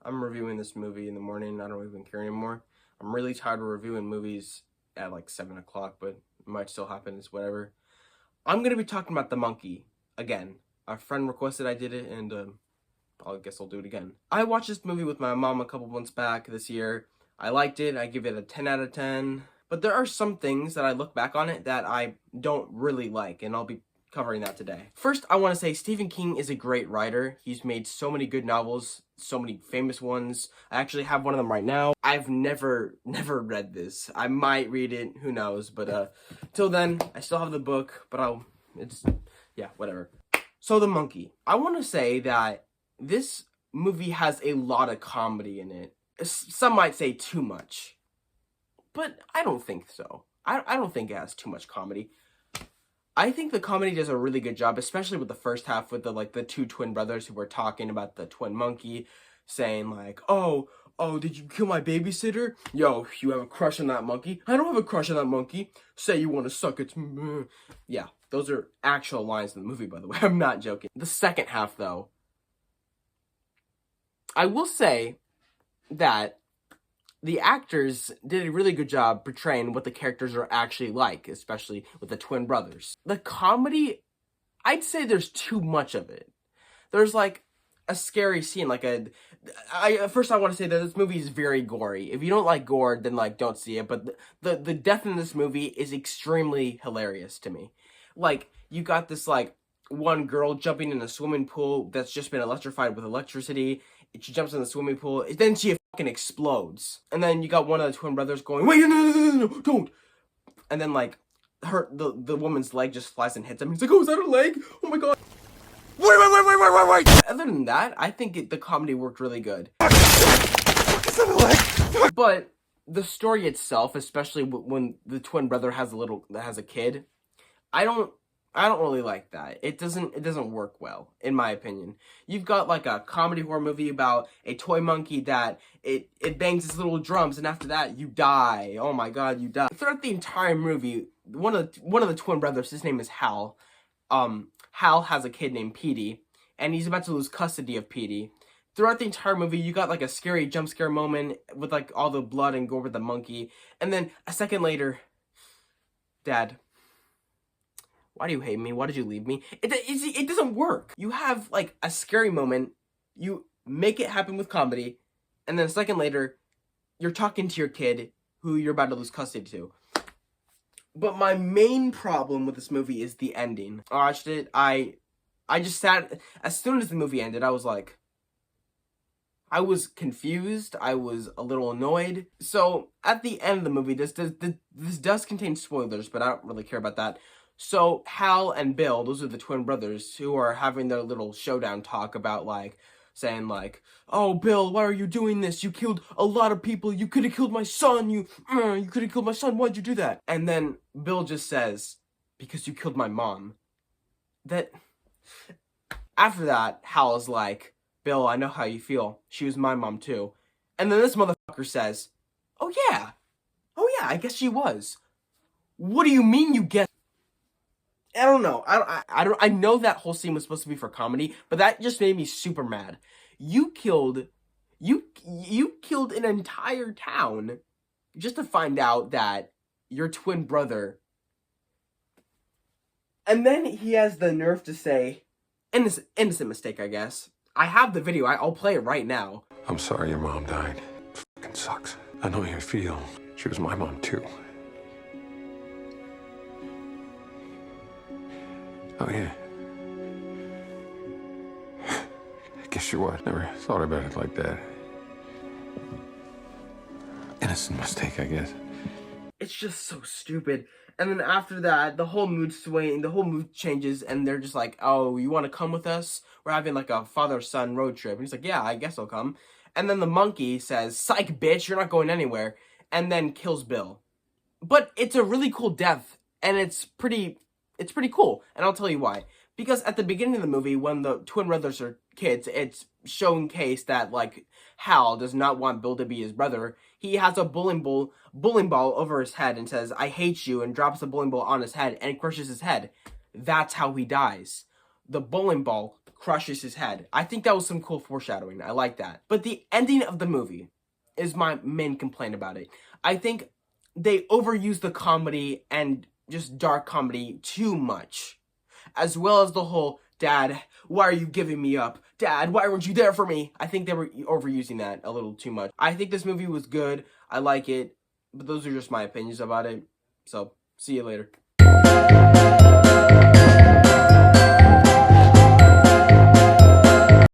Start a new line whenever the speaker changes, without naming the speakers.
I'm reviewing this movie in the morning. I don't even care anymore. I'm really tired of reviewing movies at like 7 o'clock, but it might still happen. It's whatever. I'm going to be talking about The Monkey again. A friend requested I did it, and I guess I'll do it again. I watched this movie with my mom a couple months back this year. I liked it. I give it a 10 out of 10. But there are some things that I look back on it that I don't really like, and I'll be covering that today. First, I want to say Stephen King is a great writer. He's made so many good novels, so many famous ones. I actually have one of them right now. I've never read this. I might read it, who knows, but till then, I still have the book, but yeah, whatever. So The Monkey. I want to say that this movie has a lot of comedy in it. Some might say too much, but I don't think so. I don't think it has too much comedy. I think the comedy does a really good job, especially with the first half with the two twin brothers who were talking about the twin monkey, saying like, oh, did you kill my babysitter? Yo, you have a crush on that monkey? I don't have a crush on that monkey. Say you want to suck its... Yeah, those are actual lines in the movie, by the way. I'm not joking. The second half, though, I will say that the actors did a really good job portraying what the characters are actually like, especially with the twin brothers. The comedy, I'd say there's too much of it. There's like a scary scene, first I want to say that this movie is very gory. If you don't like gore, then like don't see it, but the death in this movie is extremely hilarious to me. Like, you got this like one girl jumping in a swimming pool that's just been electrified with electricity. She jumps in the swimming pool, then she fucking explodes. And then you got one of the twin brothers going, wait, no, don't. And then like the woman's leg just flies and hits him. He's like, oh, is that a leg? Oh my god. Wait. Other than that, I think the comedy worked really good. Is that a leg? But the story itself, especially when the twin brother has a kid, I don't really like that. It doesn't work well, in my opinion. You've got like a comedy horror movie about a toy monkey that it bangs its little drums, and after that you die. Oh my god, you die. Throughout the entire movie, one of the twin brothers, his name is Hal. Hal has a kid named Petey, and he's about to lose custody of Petey. Throughout the entire movie, you got like a scary jump scare moment with like all the blood and gore with the monkey, and then a second later, Dad, why do you hate me? Why did you leave me? It doesn't work. You have, like, a scary moment. You make it happen with comedy. And then a second later, you're talking to your kid who you're about to lose custody to. But my main problem with this movie is the ending. I watched it. I just sat... As soon as the movie ended, I was like... I was confused. I was a little annoyed. So, at the end of the movie, this does contain spoilers, but I don't really care about that. So, Hal and Bill, those are the twin brothers who are having their little showdown talk about, like, saying, like, oh, Bill, why are you doing this? You killed a lot of people. You could have killed my son. You could have killed my son. Why'd you do that? And then Bill just says, because you killed my mom. After that, Hal is like, Bill, I know how you feel. She was my mom, too. And then this motherfucker says, oh, yeah, I guess she was. What do you mean you guess? I don't know. I know that whole scene was supposed to be for comedy, but that just made me super mad. You killed an entire town just to find out that your twin brother. And then he has the nerve to say, innocent mistake, I guess. I have the video. I'll play it right now.
I'm sorry your mom died. It fucking sucks. I know how you feel. She was my mom too. Oh, yeah. I guess you was. Never thought about it like that. Innocent mistake, I guess.
It's just so stupid. And then after that, the whole mood changes, and they're just like, oh, you want to come with us? We're having like a father-son road trip. And he's like, yeah, I guess I'll come. And then the monkey says, psych, bitch, you're not going anywhere. And then kills Bill. But it's a really cool death, and it's pretty cool, and I'll tell you why. Because at the beginning of the movie, when the twin brothers are kids, it's showcased that, like, Hal does not want Bill to be his brother. He has a bowling ball over his head and says, I hate you, and drops the bowling ball on his head and crushes his head. That's how he dies. The bowling ball crushes his head. I think that was some cool foreshadowing. I like that. But the ending of the movie is my main complaint about it. I think they overuse the comedy and just dark comedy too much. As well as the whole, Dad, why are you giving me up? Dad, why weren't you there for me? I think they were overusing that a little too much. I think this movie was good. I like it. But those are just my opinions about it. So, see you later.